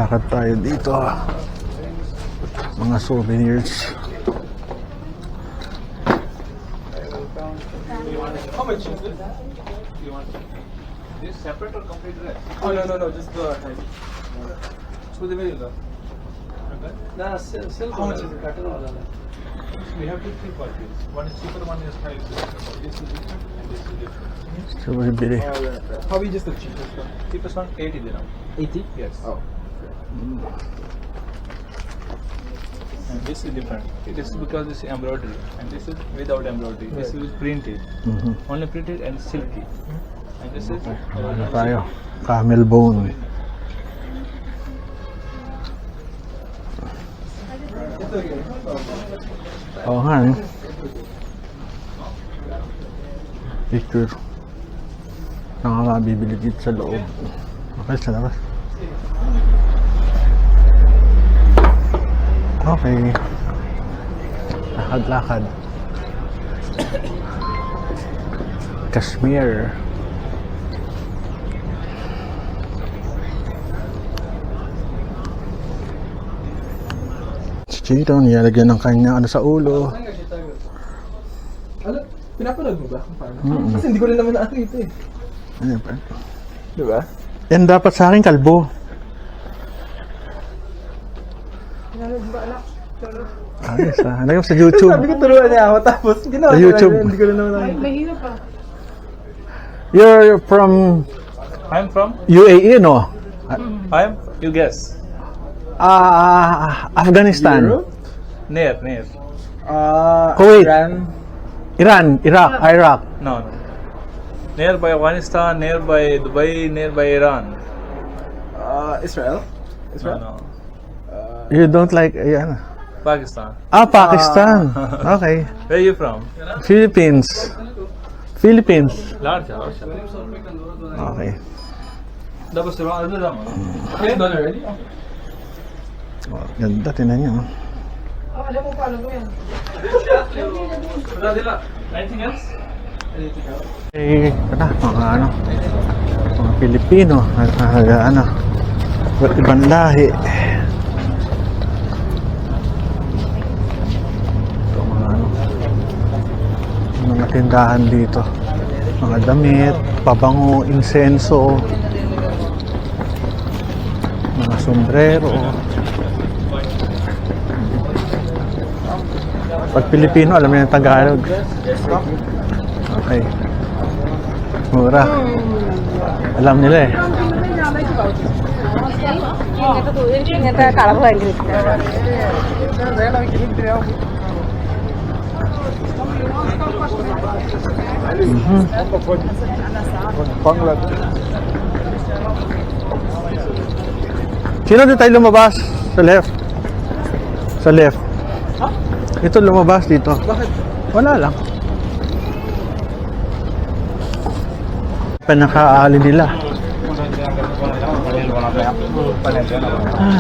Lakad tayo dito. Mga souvenirs. How much is it? You want this separate or complete rest? Oh no, just the head. So the way low. No, still how much is it? We have two three qualities. One is cheaper, one is higher. This is different and this is different. So, bibili. How is just the cheapest one? Cheapest one 80 dirham. 80? Yes. Oh. And this is different. This is because this is embroidery, and this is without embroidery. This is printed, only printed and silky. And this is Ano tayo? Camel bone. Oo nga eh. Picture. Nakakabibili dito sa loob. Okay, sa labas. Okay. Lakad-lakad. Kashmir. Si Chito, nilagyan ng kanya ano sa ulo. Ano? Pinapanood mo ba? Kasi hindi ko rin naman nakakita eh. Ano ba? Diba? Yan dapat sa akin kalbo. Ayos ah. Lagyan mo sa YouTube. Sabi ko turuan niya ako tapos ginawa Sa ko YouTube. lang yun, hindi ko rin naman nakakita. Mahirap pa. You're from I'm from? UAE, no? You guess. Afghanistan. Europe? Near. Kuwait. Iran. Iran, Iraq. No. Nearby Afghanistan, nearby Dubai, nearby Iran. Israel? No. You don't like, ayan. Pakistan. Pakistan. Okay. Where are you from? Philippines. Large. Okay. That was wrong. Are you done already? Oh, ganda, tinan niyo. Alam mo paano mo yan. Anything else? Eh, mga Pilipino, iba't ibang lahi. Ito, mga tindahan dito. Mga damit, pabango, insenso, mga sombrero. Pag Pilipino, alam niyo yung Tagalog. Okay. Mura. Alam nila eh. ഇങ്ങനത്തെ കളർ ഭയങ്കര Sino dito tayo lumabas? Sa left. Sa left. Ito lumabas dito. Bakit? Wala lang. Pinaka-ali nila.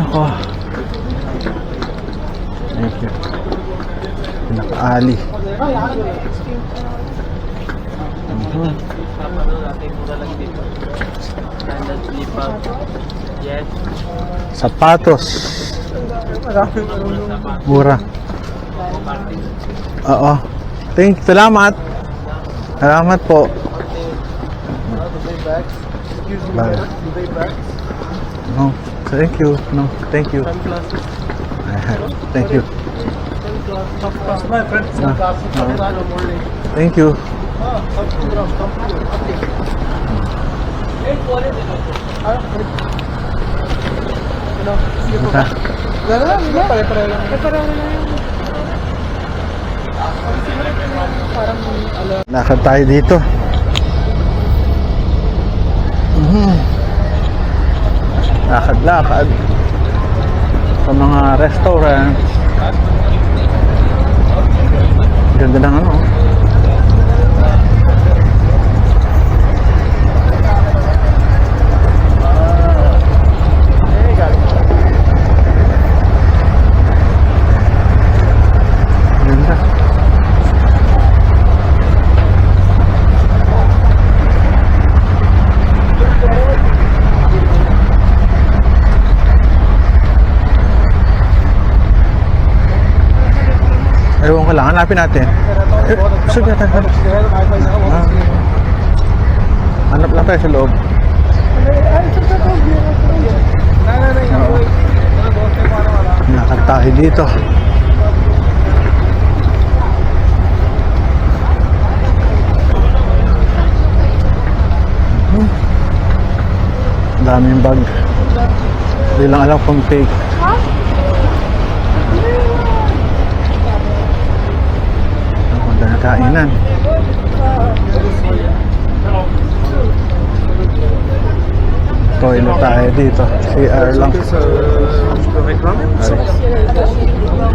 Ako. Thank you. Pinaka-ali. Sapatos. Mura. Oo. Salamat. Salamat po. Bye. No, thank you. No, thank you. Thank you. My friends. Thank you. Pare-pare lang. Lakad tayo dito. Lakad-lakad sa mga restaurant. Ganda ng ano. Ganda. Ewan ko lang, hanapin natin. Sige natin. Hanap lang tayo sa loob. Nakal tayo dito. Daming bag. Hindi lang alam kung fake. Ang ganda na kainan. Toilet tayo dito. CR lang.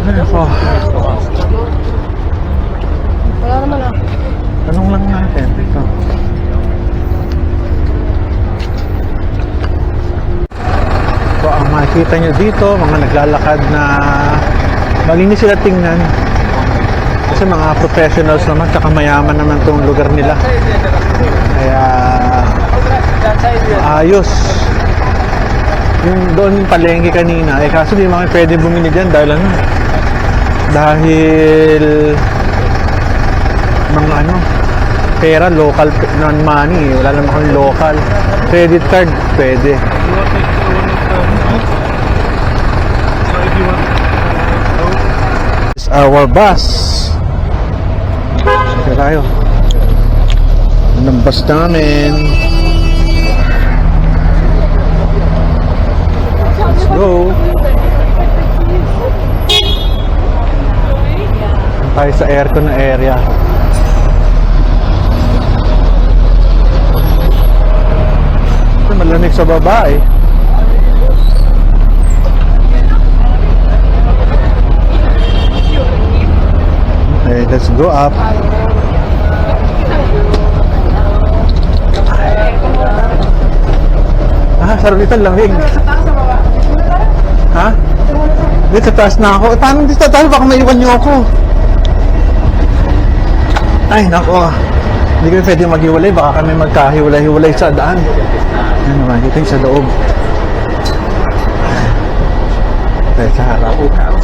Ay, ako. Wala naman ah. Tanong lang natin. Ito. So, ang makikita nyo dito, mga naglalakad na malinis sila tingnan. Kasi mga professionals naman, tsaka mayaman naman tong lugar nila. Kaya, ayos. Yung doon palengke kanina, kaso di mga pwede bumili dyan dahil ano? Dahil mga ano, pera, local, non-money. Wala naman kami local. Credit card, pwede. It's our bus. Sige tayo. Ang bus namin. Let's go. Tayo sa aircon na area. Malamig sa baba eh. Okay, let's go up. Sarap dito, lamig. Ha? Dito, taas na ako. Paano dito tayo? Baka maiwan niyo ako. Ay, nako. Hindi kami pwede maghiwalay. Baka kami magkahiwalay-hiwalay sa daan. Yan naman, dito yung sa loob. Okay, sa harap.